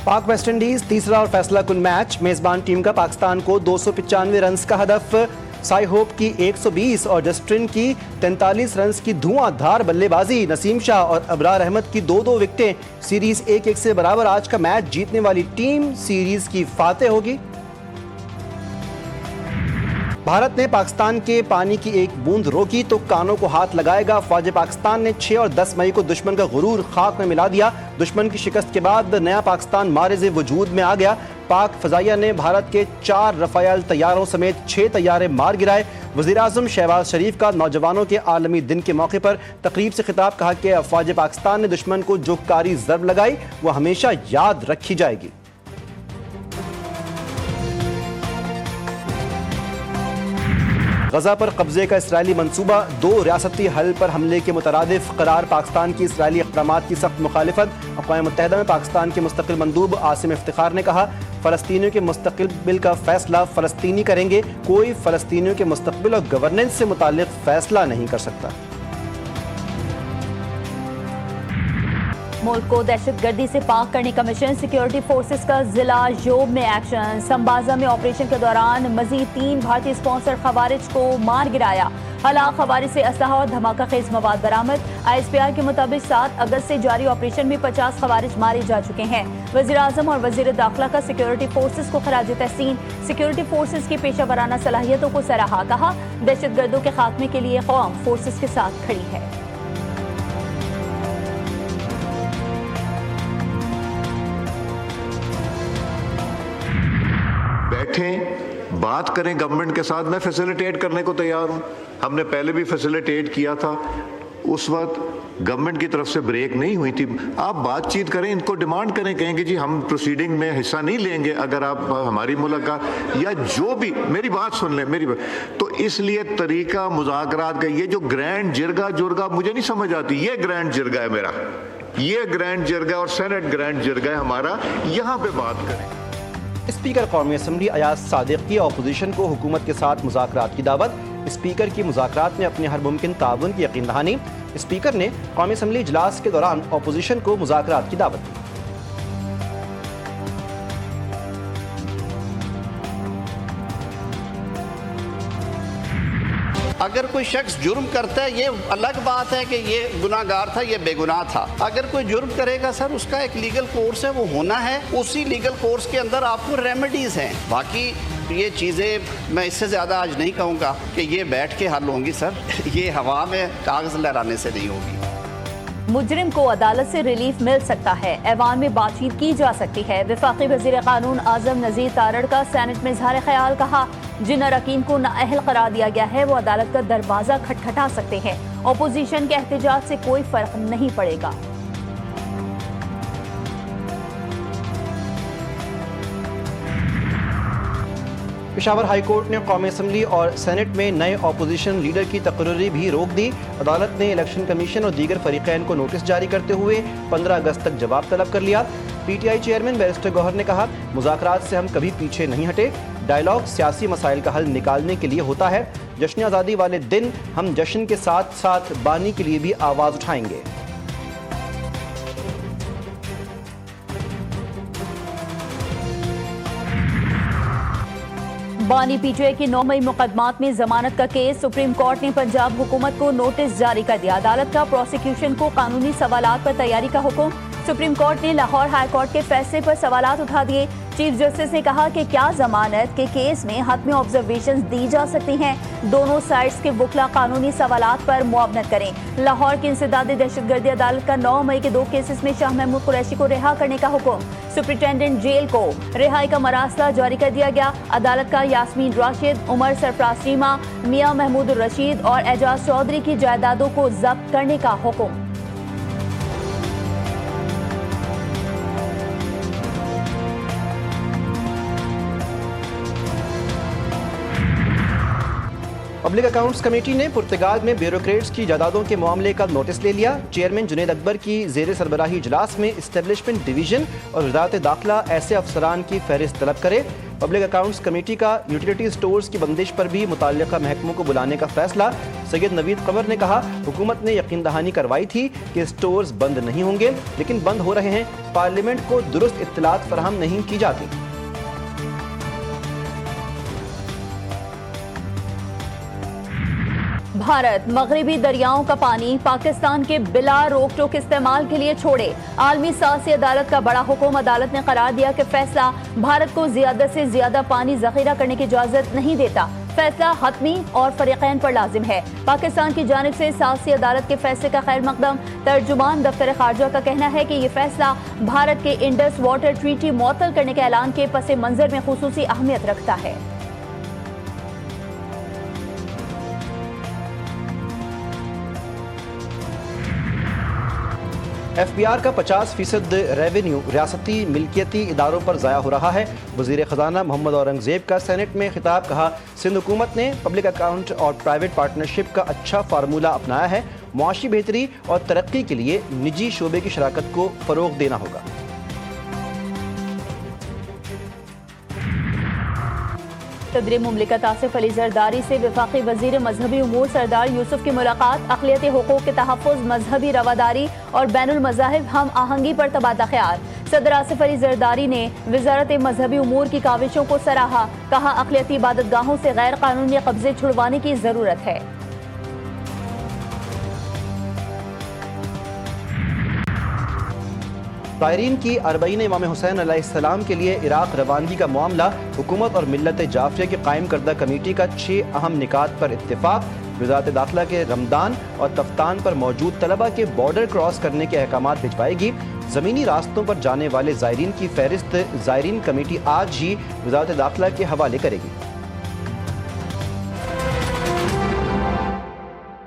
पाक वेस्टइंडीज तीसरा और फैसला कुन मैच। मेजबान टीम का पाकिस्तान को 295 रन का हदफ। साई होप की 120 और जस्टिन की 43 रन की धुआंधार बल्लेबाजी। नसीम शाह और अबरार अहमद की दो विकेटें। सीरीज 1-1 से बराबर। आज का मैच जीतने वाली टीम सीरीज की फातेह होगी। भारत ने पाकिस्तान के पानी की एक बूंद रोकी तो कानों को हाथ लगाएगा। फौज पाकिस्तान ने 6 और 10 मई को दुश्मन का गुरूर खाक में मिला दिया। दुश्मन की शिकस्त के बाद नया पाकिस्तान मारिज़ वजूद में आ गया। पाक फजाइया ने भारत के 4 रफायल तैयारों समेत 6 तैयारे मार गिराए। वज़ीर-ए-आज़म शहबाज शरीफ का नौजवानों के आलमी दिन के मौके पर तकरीब से खिताब। कहा कि फौज पाकिस्तान ने दुश्मन को जो कारी ज़रब लगाई वो हमेशा याद रखी जाएगी। गजा पर कब्जे का इसराइली मंसूबा। 2 रियासती हल पर हमले के मुतरादिफ करार। पाकिस्तान की इसराइली इक़दामात की सख्त मुखालिफत। अक़वाम मुत्तहिदा में पाकिस्तान के मुस्तक़िल मंदूब आसिम इफ्तिखार ने कहा, फ़लस्तीनियों के मुस्तक़बिल का फ़ैसला फ़लस्तीनी करेंगे। कोई फ़लस्तीनियों के मुस्तक़बिल और गवर्नेंस से मुताल्लिक़ फ़ैसला नहीं कर सकता। मुल्क को दहशतगर्दी से पाक करने का मिशन। सिक्योरिटी फोर्सेस का जिला योब में एक्शन। संबाजा में ऑपरेशन के दौरान मजीद 3 भारतीय स्पॉन्सर खवारिज को मार गिराया। हलाक खवारिज से असलहा और धमाका खेज मवाद बरामद। ISPR के मुताबिक 7 अगस्त से जारी ऑपरेशन में 50 खवारिज मारे जा चुके हैं। वज़ीर-ए-आज़म और वज़ीर दाखिला का सिक्योरिटी फोर्सेस को खराज तहसीन। सिक्योरिटी फोर्सेस की पेशा वराना सलाहियतों को सराहा। कहा, दहशतगर्दों के खात्मे के लिए कौम फोर्सेस के साथ खड़ी है। बैठें, बात करें गवर्नमेंट के साथ। मैं फैसिलिटेट करने को तैयार हूं। हमने पहले भी फैसिलिटेट किया था, उस वक्त गवर्नमेंट की तरफ से ब्रेक नहीं हुई थी। आप बातचीत करें, इनको डिमांड करें, कहेंगे जी हम प्रोसीडिंग में हिस्सा नहीं लेंगे अगर आप हमारी मुलाकात या जो भी। मेरी बात सुन लें, मेरी बात। तो इसलिए तरीका मुज़ाकरात का ये जो ग्रैंड जिरगा जुर्गा मुझे नहीं समझ आती। ये ग्रैंड जिरगा है मेरा, ये ग्रैंड जिरगा और सेनेट ग्रैंड जिरगा है हमारा। यहाँ पे बात करें। स्पीकर कौमी असम्बली अयाज सादिक की अपोजिशन को हुकूमत के साथ मुज़ाकरात की दावत। स्पीकर की मुज़ाकरात में अपने हर मुमकिन ताउन की यकीन दहानी। स्पीकर ने कौमी असम्बली इजलास के दौरान अपोजिशन को मुज़ाकरात की दावत दी। अगर कोई शख्स जुर्म करता है, ये अलग बात है कि ये गुनाहगार था, ये बेगुनाह था। अगर कोई जुर्म करेगा सर, उसका एक लीगल कोर्स है, वो होना है। उसी लीगल कोर्स के अंदर आपको रेमेडीज हैं। बाकी ये चीज़ें मैं इससे ज़्यादा आज नहीं कहूँगा कि ये बैठ के हल होंगी सर। ये हवा में कागज़ लहराने से नहीं होगी। मुजरिम को अदालत से रिलीफ मिल सकता है। ऐवान में बातचीत की जा सकती है। वफाकी वज़ीर कानून आज़म नज़ीर तारड़ का सेनेट में इज़हार ख्याल। कहा, जिन अरकान को नाअहल करार दिया गया है वो अदालत का दरवाज़ा खटखटा सकते हैं। अपोजिशन के एहतजाज से कोई फ़र्क नहीं पड़ेगा। पेशावर हाई कोर्ट ने कौमी असम्बली और सेनेट में नए अपोजिशन लीडर की तकर्री भी रोक दी। अदालत ने इलेक्शन कमीशन और दीगर फरीकैन को नोटिस जारी करते हुए 15 अगस्त तक जवाब तलब कर लिया। PTI चेयरमैन बैरिस्टर गौहर ने कहा, मुज़ाकरात से हम कभी पीछे नहीं हटे। डायलॉग सियासी मसाइल का हल निकालने के लिए होता है। जश्न आज़ादी वाले दिन हम जश्न के साथ साथ बानी के लिए भी आवाज़ उठाएंगे। बानी PTI के 9 मई मुकदमात में जमानत का केस। सुप्रीम कोर्ट ने पंजाब हुकूमत को नोटिस जारी कर दिया। अदालत का प्रोसिक्यूशन को कानूनी सवालात पर तैयारी का हुक्म। सुप्रीम कोर्ट ने लाहौर हाई कोर्ट के फैसले पर सवालात उठा दिए। चीफ जस्टिस ने कहा कि क्या जमानत के केस में हतमी ऑब्जर्वेशंस दी जा सकती हैं। दोनों साइड्स के वकला कानूनी सवालात पर मुआवनत करें। लाहौर की इंसदादी दहशतगर्दी अदालत का 9 मई के 2 केसेस में शाह महमूद कुरैशी को रिहा करने का हुक्म। सुप्रिंटेंडेंट जेल को रिहाई का मरासला जारी कर दिया गया। अदालत का यास्मीन राशिद, उमर सरफराज चीमा, मियां महमूद रशीद और एजाज चौधरी की जायदादों को जब्त करने का हुक्म। पब्लिक अकाउंट्स कमेटी ने पुर्तगाल में ब्यूरोक्रेट्स की जायदादों के मामले का नोटिस ले लिया। चेयरमैन जुनैद अकबर की जेर सरबराही इजलास में इस्टेब्लिशमेंट डिवीजन और वजारत दाखिला ऐसे अफसरान की फहरिस्त तलब करे। पब्लिक अकाउंट्स कमेटी का यूटिलिटी स्टोर्स की बंदिश पर भी मुतल्लिका महकमों को बुलाने का फैसला। सैयद नवीद कमर ने कहा, हुकूमत ने यकीन दहानी करवाई थी कि स्टोर्स बंद नहीं होंगे, लेकिन बंद हो रहे हैं। पार्लियामेंट को दुरुस्त इत्तलात फराहम नहीं की जाती। भारत मगरबी दरियाओं का पानी पाकिस्तान के बिला रोक टोक इस्तेमाल के लिए छोड़े। आलमी सासी अदालत का बड़ा हुक्म। अदालत ने करार दिया कि फैसला भारत को ज्यादा से ज्यादा पानी जखीरा करने की इजाजत नहीं देता। फैसला हतमी और फरीकैन पर लाजिम है। पाकिस्तान की जानिब से सासी अदालत के फैसले का खैर मकदम तर्जुमान दफ्तर खारजा का कहना है कि ये फैसला भारत के इंडस वाटर ट्रीटी मुअत्तल करने के ऐलान के पस मंजर में खुसूसी अहमियत रखता है। FBR का 50% रेवेन्यू रियासती मिल्कियती इदारों पर ज़ाया हो रहा है। वज़ीर ख़जाना मोहम्मद औरंगज़ेब का सेनेट में खिताब। कहा, सिंध हुकूमत ने पब्लिक अकाउंट और प्राइवेट पार्टनरशिप का अच्छा फार्मूला अपनाया है। मुआशी बेहतरी और तरक्की के लिए निजी शोबे की शराकत को फ़रोग़ देना होगा। सदर मुमलिकत आसिफ अली जरदारी से वफाकी वजीर मजहबी उमूर सरदार यूसुफ की मुलाकात। अक़लियती हुकूक़ के तहफ़्फ़ुज़, मजहबी रवादारी और बैनुल मज़ाहिब हम आहंगी पर तबादला ख़याल। सदर आसिफ अली जरदारी ने वज़ारत मजहबी उमूर की काविशों को सराहा। कहा, अक़लियती इबादतगाहों से गैर कानूनी कब्जे छुड़वाने की ज़रूरत है। तायरीन की अरबईन इमाम हुसैन अलैहिस्सलाम के लिए इराक रवानगी का मामला। हुकूमत और मिल्लत जाफिया की कायम करदा कमेटी का 6 अहम निकात पर इत्तेफाक। वजारत दाखिला के रमदान और तफ्तान पर मौजूद तलबा के बॉर्डर क्रॉस करने के अहकामात भिजवाएगी। ज़मीनी रास्तों पर जाने वाले ज़ायरीन की फहरिस्त ज़ायरीन कमेटी आज ही वजारत दाखिला के हवाले करेगी।